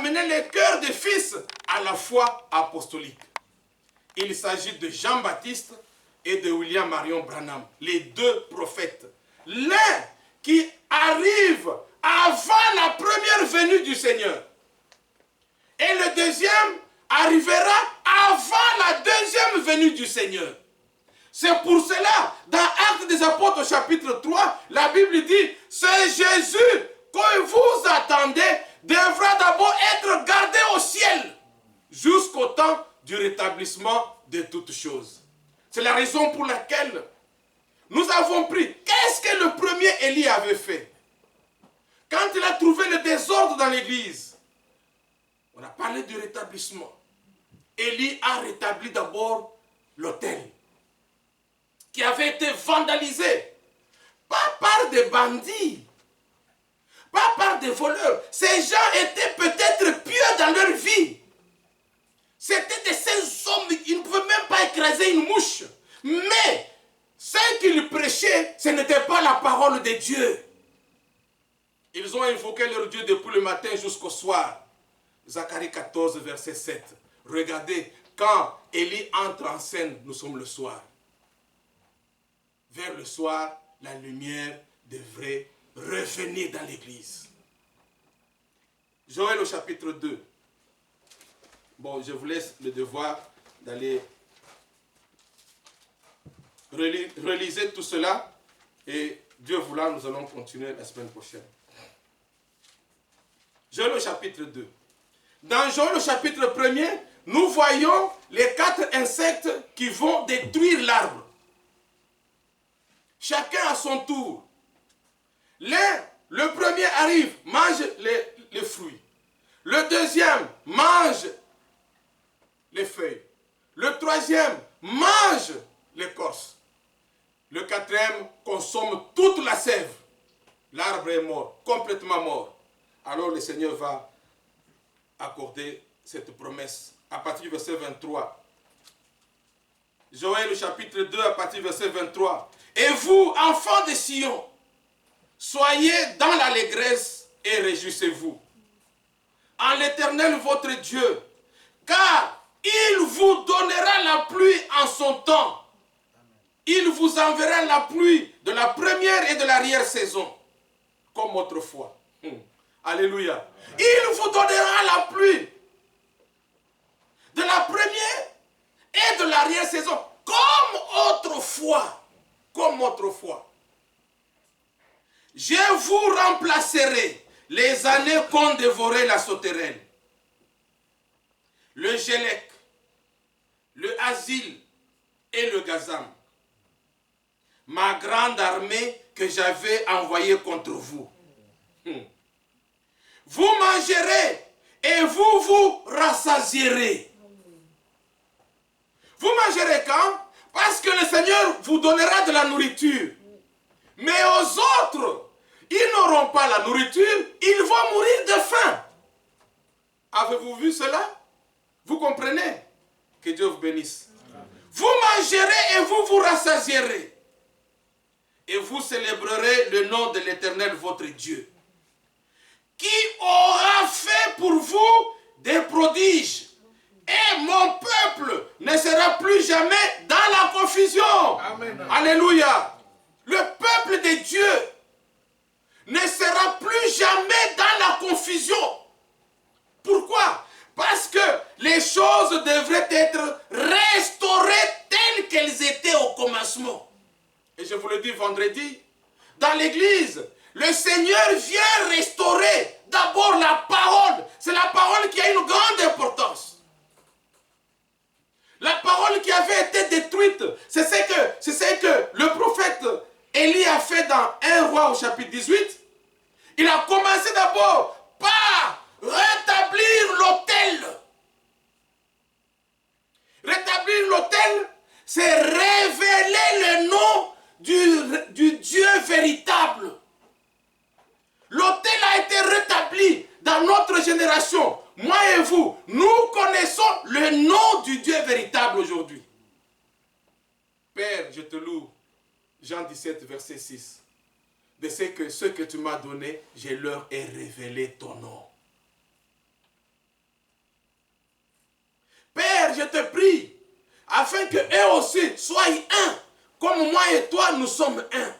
amené le cœur des fils à la foi apostolique. Il s'agit de Jean-Baptiste et de William Marion Branham, les deux prophètes. L'un qui arrive avant la première venue du Seigneur. Et le deuxième arrivera avant la deuxième venue du Seigneur. C'est pour cela, dans Actes des Apôtres au chapitre 3, la Bible dit, c'est Jésus que vous attendez devra d'abord être gardé au ciel jusqu'au temps du rétablissement de toutes choses. C'est la raison pour laquelle nous avons pris. Qu'est-ce que le premier Élie avait fait? Quand il a trouvé le désordre dans l'église, on a parlé du rétablissement. Élie a rétabli d'abord l'autel qui avait été vandalisé, pas par des bandits, pas par des voleurs. Ces gens étaient peut-être pieux dans leur vie. C'était de ces hommes, ils ne pouvaient même pas écraser une mouche. Mais ce qu'ils prêchaient, ce n'était pas la parole de Dieu. Ils ont invoqué leur Dieu depuis le matin jusqu'au soir. Zacharie 14, verset 7. Regardez, quand Élie entre en scène, nous sommes le soir. Vers le soir, la lumière devrait revenir dans l'église. Joël au chapitre 2. Bon, je vous laisse le devoir d'aller reliser tout cela. Et Dieu voulant, nous allons continuer la semaine prochaine. Joël au chapitre 2. Dans Joël au chapitre 1er, nous voyons les 4 insectes qui vont détruire l'arbre. Chacun à son tour. Le premier arrive, mange les fruits. Le deuxième mange les feuilles. Le troisième mange l'écorce. Le quatrième consomme toute la sève. L'arbre est mort, complètement mort. Alors le Seigneur va accorder cette promesse à partir du verset 23. Joël chapitre 2 à partir du verset 23. Et vous, enfants de Sion, soyez dans l'allégresse et réjouissez-vous en l'Éternel votre Dieu, car il vous donnera la pluie en son temps. Il vous enverra la pluie de la première et de l'arrière-saison, comme autrefois. Alléluia. Il vous donnera la pluie de la première et de l'arrière-saison, comme autrefois. Comme autrefois. Je vous remplacerai les années qu'ont dévoré la sauterelle, le gélec, le asile et le gazam, ma grande armée que j'avais envoyée contre vous. Vous mangerez et vous vous rassasierez. Vous mangerez quand? Parce que le Seigneur vous donnera de la nourriture. Mais aux autres, ils n'auront pas la nourriture, ils vont mourir de faim. Avez-vous vu cela? Vous comprenez? Que Dieu vous bénisse. Amen. Vous mangerez et vous vous rassasierez. Et vous célébrerez le nom de l'Éternel votre Dieu, qui aura fait pour vous des prodiges. Et mon peuple ne sera plus jamais dans la confusion. Amen. Alléluia. Le peuple de Dieu ne sera plus jamais dans la confusion. Pourquoi? Parce que les choses devraient être restaurées telles qu'elles étaient au commencement. Et je vous le dis vendredi, dans l'église, le Seigneur vient restaurer d'abord la parole. C'est la parole qui a une grande importance. La parole qui avait été détruite, c'est ce que le prophète Élie a fait dans 1 Roi au chapitre 18. Il a commencé d'abord par rétablir l'autel. Rétablir l'autel, c'est révéler le nom du Dieu véritable. L'autel a été rétabli dans notre génération. Moi et vous, nous connaissons le nom du Dieu véritable aujourd'hui. Père, je te loue. Jean 17, verset 6. De ce que tu m'as donné, je leur ai révélé ton nom. Père, je te prie, afin que eux aussi soient un, comme moi et toi, nous sommes un.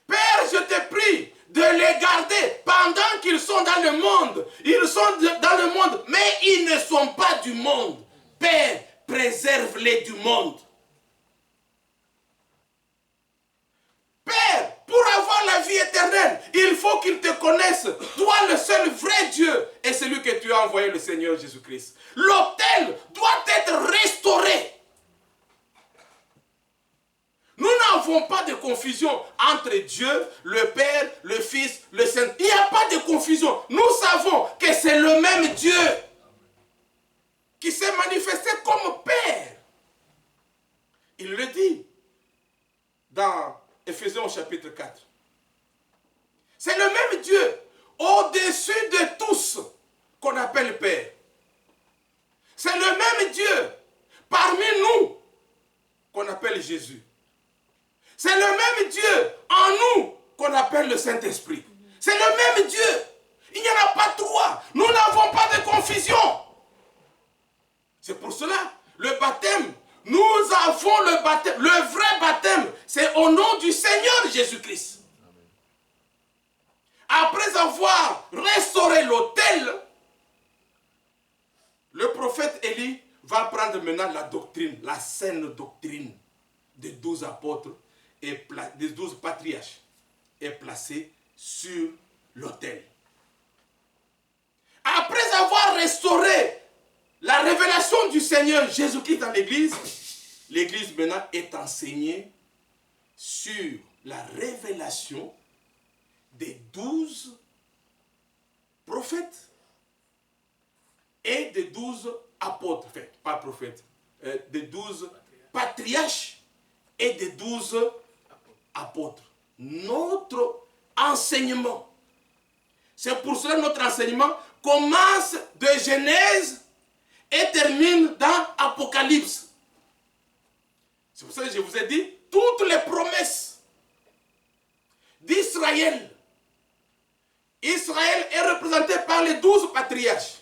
Père, je te prie de les garder pendant qu'ils sont dans le monde. Ils sont dans le monde, mais ils ne sont pas du monde. Père, préserve-les du monde. Père, pour avoir la vie éternelle, il faut qu'ils te connaissent. Toi, le seul vrai Dieu, et celui que tu as envoyé, le Seigneur Jésus-Christ. L'autel doit être restauré. Nous n'avons pas de confusion entre Dieu, le Père, le Fils, le Saint. Il n'y a pas de confusion. Nous savons que c'est le même Dieu qui s'est manifesté comme Père. Il le dit dans Éphésiens au chapitre 4. C'est le même Dieu au-dessus de tous qu'on appelle Père. C'est le même Dieu parmi nous qu'on appelle Jésus. C'est le même Dieu en nous qu'on appelle le Saint-Esprit. C'est le même Dieu. Il n'y en a pas trois. Nous n'avons pas de confusion. C'est pour cela, le baptême, nous avons le baptême. Le vrai baptême, c'est au nom du Seigneur Jésus-Christ. Après avoir restauré l'autel, le prophète Élie va prendre maintenant la doctrine, la saine doctrine des 12 apôtres et des 12 patriarches est placée sur l'autel. Après avoir restauré la révélation du Seigneur Jésus-Christ dans l'Église, l'Église maintenant est enseignée sur la révélation des 12 prophètes et des 12 apôtres, enfin, pas prophètes, des 12 patriarches et des 12 apôtres. Notre enseignement, c'est pour cela que notre enseignement commence de Genèse et termine dans Apocalypse. C'est pour ça que je vous ai dit, toutes les promesses d'Israël. Israël est représenté par les 12 patriarches.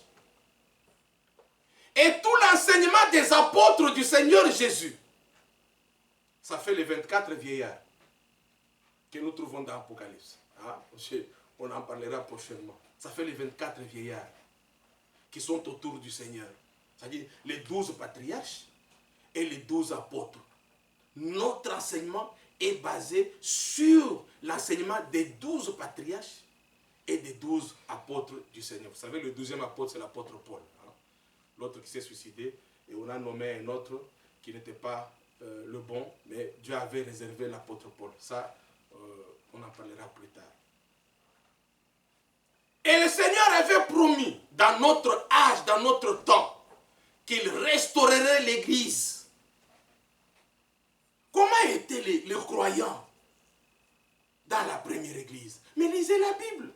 Et tout l'enseignement des apôtres du Seigneur Jésus, ça fait les 24 vieillards que nous trouvons dans Apocalypse. Ah, on en parlera prochainement. Ça fait les 24 vieillards qui sont autour du Seigneur. C'est-à-dire les 12 patriarches et les 12 apôtres. Notre enseignement est basé sur l'enseignement des 12 patriarches et des 12 apôtres du Seigneur. Vous savez, le 12e apôtre, c'est l'apôtre Paul. Hein? L'autre qui s'est suicidé, et on a nommé un autre qui n'était pas le bon, mais Dieu avait réservé l'apôtre Paul. Ça, on en parlera plus tard. Et le Seigneur avait promis, dans notre âge, dans notre temps, qu'il restaurerait l'Église. Comment étaient les croyants dans la première Église? Mais lisez la Bible.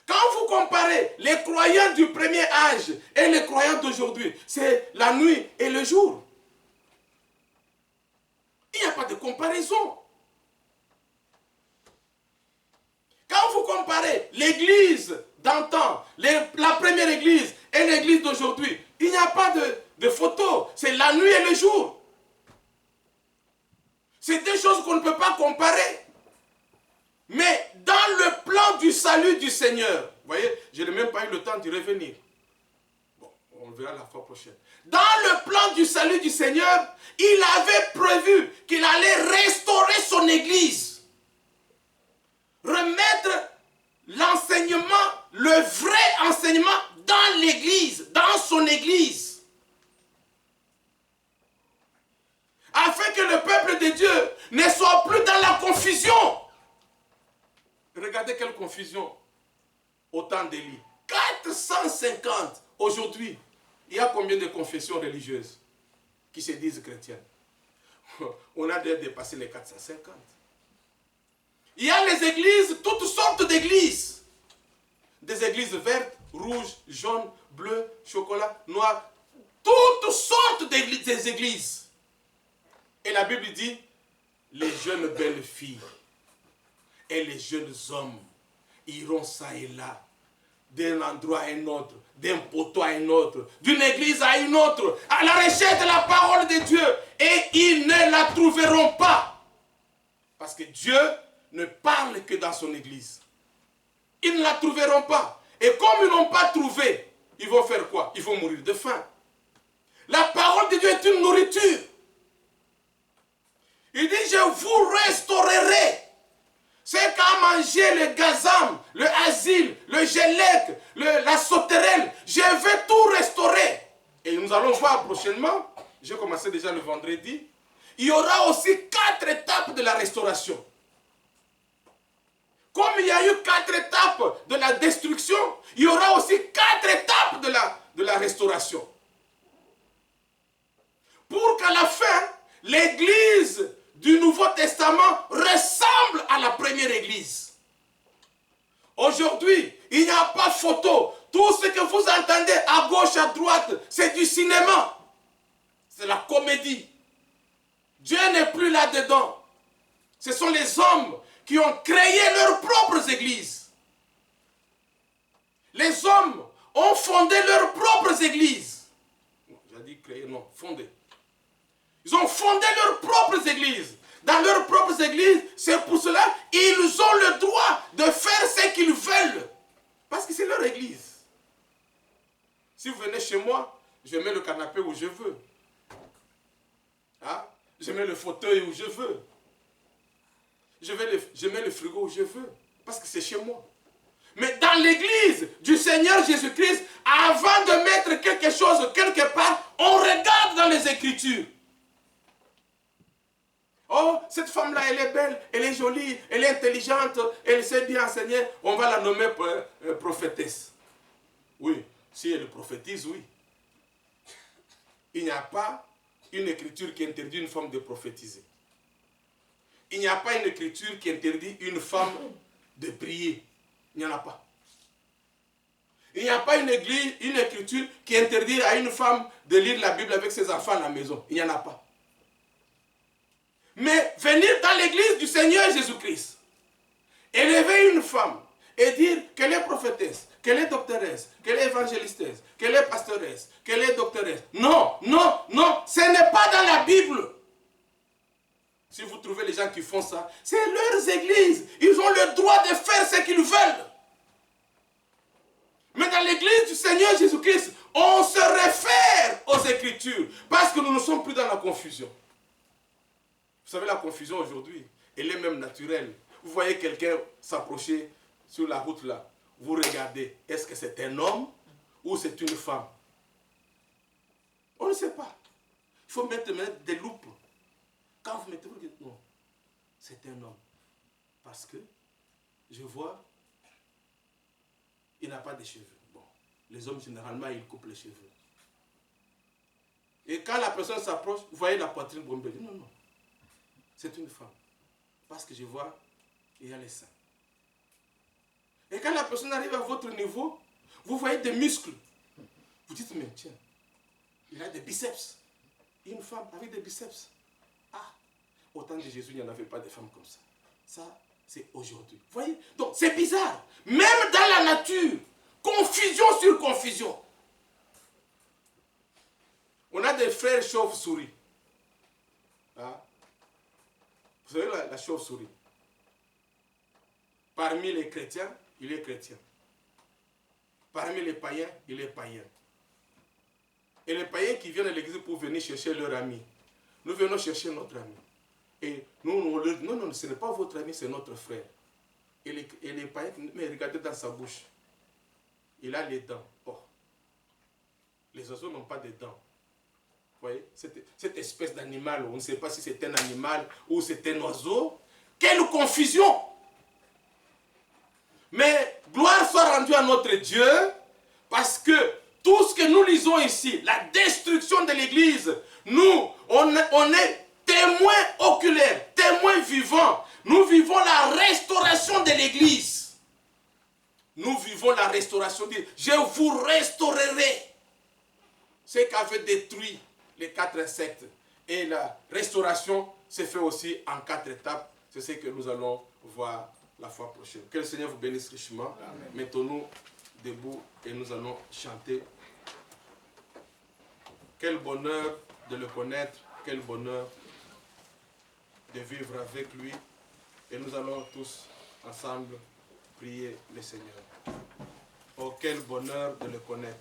Quand vous comparez les croyants du premier âge et les croyants d'aujourd'hui, c'est la nuit et le jour. Il n'y a pas de comparaison. Quand vous comparez l'église d'antan, la première église et l'église d'aujourd'hui, il n'y a pas de photo. C'est la nuit et le jour. C'est deux choses qu'on ne peut pas comparer. Mais dans le plan du salut du Seigneur, vous voyez, je n'ai même pas eu le temps d'y revenir. Bon, on le verra la fois prochaine. Dans le plan du salut du Seigneur, il avait prévu qu'il allait restaurer son église. Remettre l'enseignement, le vrai enseignement dans l'église, dans son église. Afin que le peuple de Dieu ne soit plus dans la confusion. Regardez quelle confusion au temps d'Élie. 450 aujourd'hui. Il y a combien de confessions religieuses qui se disent chrétiennes? On a déjà dépassé les 450. Il y a les églises, toutes sortes d'églises. Des églises vertes, rouges, jaunes, bleues, chocolat, noires. Toutes sortes des églises. Et la Bible dit, les jeunes belles filles et les jeunes hommes iront ça et là d'un endroit à un autre, d'un poteau à un autre, d'une église à une autre, à la recherche de la parole de Dieu. Et ils ne la trouveront pas. Parce que Dieu ne parle que dans son église. Ils ne la trouveront pas. Et comme ils n'ont pas trouvé, ils vont faire quoi? Ils vont mourir de faim. La parole de Dieu est une nourriture. Il dit, je vous restaurerai. C'est qu'à manger le gazam, le asile, le gélec, la sauterelle, je vais tout restaurer. Et nous allons voir prochainement, j'ai commencé déjà le vendredi, il y aura aussi 4 étapes de la restauration. Comme il y a eu 4 étapes de la destruction, il y aura aussi 4 étapes de la restauration. Pour qu'à la fin, l'église du Nouveau Testament ressemble à la première église. Aujourd'hui, il n'y a pas photo. Tout ce que vous entendez à gauche, à droite, c'est du cinéma. C'est la comédie. Dieu n'est plus là-dedans. Ce sont les hommes qui ont créé leurs propres églises. Les hommes ont fondé leurs propres églises. J'ai dit créer, non, fondé. Ils ont fondé leurs propres églises. Dans leurs propres églises, c'est pour cela qu'ils ont le droit de faire ce qu'ils veulent. Parce que c'est leur église. Si vous venez chez moi, je mets le canapé où je veux. Hein? Je mets le fauteuil où je veux. Je mets le frigo où je veux. Parce que c'est chez moi. Mais dans l'église du Seigneur Jésus-Christ, avant de mettre quelque chose quelque part, on regarde dans les Écritures. Oh, cette femme-là, elle est belle, elle est jolie, elle est intelligente, elle sait bien enseigner, on va la nommer prophétesse. Oui, si elle prophétise, oui. Il n'y a pas une écriture qui interdit une femme de prophétiser. Il n'y a pas une écriture qui interdit une femme de prier. Il n'y en a pas. Il n'y a pas une écriture qui interdit à une femme de lire la Bible avec ses enfants à la maison. Il n'y en a pas. Mais venir dans l'église du Seigneur Jésus-Christ, élever une femme et dire qu'elle est prophétesse, qu'elle est doctoresse, qu'elle est évangélistesse, qu'elle est pastoresse, qu'elle est doctoresse. Non, non, non, ce n'est pas dans la Bible. Si vous trouvez les gens qui font ça, c'est leurs églises. Ils ont le droit de faire ce qu'ils veulent. Mais dans l'église du Seigneur Jésus-Christ, on se réfère aux Écritures parce que nous ne sommes plus dans la confusion. Vous savez, la confusion aujourd'hui, elle est même naturelle. Vous voyez quelqu'un s'approcher sur la route là. Vous regardez, est-ce que c'est un homme ou c'est une femme? On ne sait pas. Il faut mettre des loupes. Quand vous mettez, vous dites non, c'est un homme. Parce que je vois, il n'a pas de cheveux. Bon, les hommes généralement, ils coupent les cheveux. Et quand la personne s'approche, vous voyez la poitrine bombée. Non, non. C'est une femme. Parce que je vois, il y a les seins. Et quand la personne arrive à votre niveau, vous voyez des muscles. Vous dites, mais tiens, il a des biceps. Une femme avec des biceps. Ah, au temps de Jésus, il n'y en avait pas de femmes comme ça. Ça, c'est aujourd'hui. Vous voyez? Donc, c'est bizarre. Même dans la nature, confusion sur confusion. On a des frères chauves-souris. Hein? Vous savez la chauve-souris. Parmi les chrétiens, il est chrétien. Parmi les païens, il est païen. Et les païens qui viennent à l'église pour venir chercher leur ami, nous venons chercher notre ami. Et nous, on leur dit, non, non, ce n'est pas votre ami, c'est notre frère. Et les païens, mais regardez dans sa bouche. Il a les dents. Oh. Les oiseaux n'ont pas de dents. Vous voyez, cette espèce d'animal, on ne sait pas si c'est un animal ou c'est un oiseau. Quelle confusion! Mais gloire soit rendue à notre Dieu, parce que tout ce que nous lisons ici, la destruction de l'Église, nous, on est témoins oculaires, témoins vivants. Nous vivons la restauration de l'Église. Nous vivons la restauration de l'Église. Je vous restaurerai ce qu'avait détruit les 4 insectes. Et la restauration se fait aussi en 4 étapes. C'est ce que nous allons voir la fois prochaine. Que le Seigneur vous bénisse richement. Mettons-nous debout et nous allons chanter. Quel bonheur de le connaître, quel bonheur de vivre avec lui. Et nous allons tous ensemble prier le Seigneur. Oh, quel bonheur de le connaître.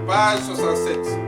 Page 67.